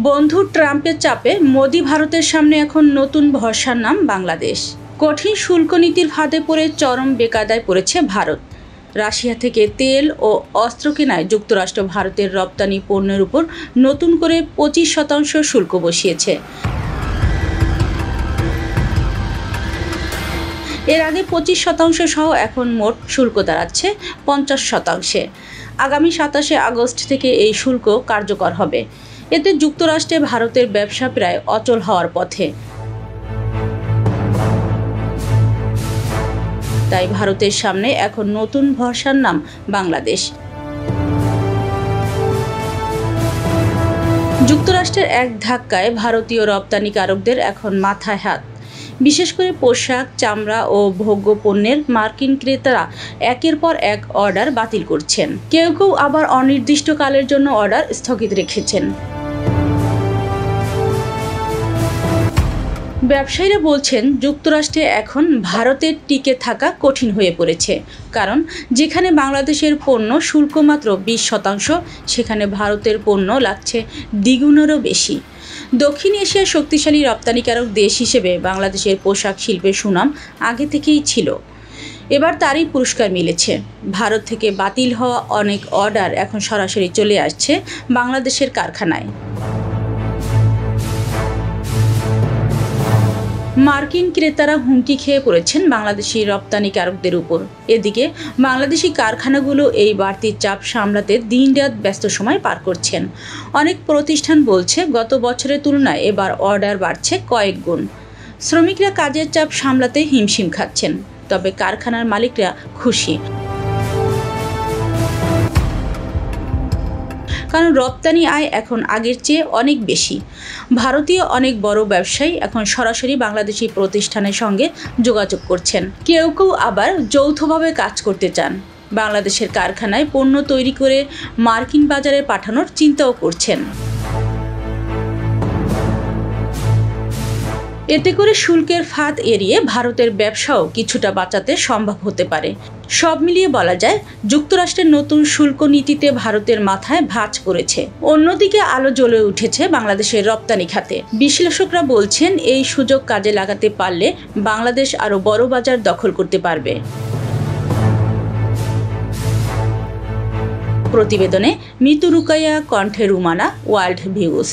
বন্ধু ট্রাম্পের চাপে মোদি ভারতের সামনে এখন নতুন ভরসার নাম বাংলাদেশ। কঠিন শুল্ক নীতির ফাঁদে পড়ে চরম বেকায়দায় পড়েছে ভারত। রাশিয়া থেকে তেল ও অস্ত্র কেনায় যুক্তরাষ্ট্র ভারতের রপ্তানি পণ্যের উপর নতুন করে 25% শুল্ক বসিয়েছে। এর আগে 25% সহ এখন মোট শুল্ক দাঁড়াচ্ছে 50%। আগামী 27 আগস্ট থেকে এই শুল্ক কার্যকর হবে। এতে যুক্তরাষ্ট্রে ভারতের ব্যবসা প্রায় অচল হওয়ার পথে। তাই ভারতের সামনে এখন নতুন ভরসার নাম বাংলাদেশ। যুক্তরাষ্ট্রের এক ধাক্কায় ভারতীয় রপ্তানিকারকদের এখন মাথায় হাত। বিশেষ করে পোশাক, চামড়া ও ভোগ্য পণ্যের মার্কিন ক্রেতারা একের পর এক অর্ডার বাতিল করছেন। কেউ কেউ আবার অনির্দিষ্টকালের জন্য অর্ডার স্থগিত রেখেছেন। ব্যবসায়ীরা বলছেন, যুক্তরাষ্ট্রে এখন ভারতের টিকে থাকা কঠিন হয়ে পড়েছে। কারণ যেখানে বাংলাদেশের পণ্য শুল্ক মাত্র 20%, সেখানে ভারতের পণ্য লাগছে দ্বিগুণেরও বেশি। দক্ষিণ এশিয়ার শক্তিশালী রপ্তানিকারক দেশ হিসেবে বাংলাদেশের পোশাক শিল্পের সুনাম আগে থেকেই ছিল। এবার তারই পুরস্কার মিলেছে। ভারত থেকে বাতিল হওয়া অনেক অর্ডার এখন সরাসরি চলে আসছে বাংলাদেশের কারখানায়। মার্কিন ক্রেতারা হুমকি খেয়ে পড়েছেন বাংলাদেশি রপ্তানিকারকদের উপর। এদিকে বাংলাদেশি কারখানাগুলো এই বাড়তি চাপ সামলাতে দিনরাত ব্যস্ত সময় পার করছেন। অনেক প্রতিষ্ঠান বলছে, গত বছরের তুলনায় এবার অর্ডার বাড়ছে কয়েক গুণ। শ্রমিকরা কাজের চাপ সামলাতে হিমশিম খাচ্ছেন, তবে কারখানার মালিকরা খুশি। কারণ রপ্তানি আয় এখন আগের চেয়ে অনেক বেশি। ভারতীয় অনেক বড় ব্যবসায়ী এখন সরাসরি বাংলাদেশি প্রতিষ্ঠানের সঙ্গে যোগাযোগ করছেন। কেউ কেউ আবার যৌথভাবে কাজ করতে চান। বাংলাদেশের কারখানায় পণ্য তৈরি করে মার্কিন বাজারে পাঠানোর চিন্তাও করছেন। এতে করে শুল্কের ফাঁদ এড়িয়ে ভারতের ব্যবসাও কিছুটা বাঁচাতে সম্ভব হতে পারে। সব মিলিয়ে বলা যায়, যুক্তরাষ্ট্রের নতুন শুল্ক নীতিতে ভারতের মাথায় ভাঁজ পড়েছে। অন্যদিকে আলো জ্বলে উঠেছে বাংলাদেশের রপ্তানি খাতে। বিশ্লেষকরা বলছেন, এই সুযোগ কাজে লাগাতে পারলে বাংলাদেশ আরও বড় বাজার দখল করতে পারবে। প্রতিবেদনে মিতু রুকাইয়া, কণ্ঠে রুমানা, ওয়ার্ল্ড ভিউজ।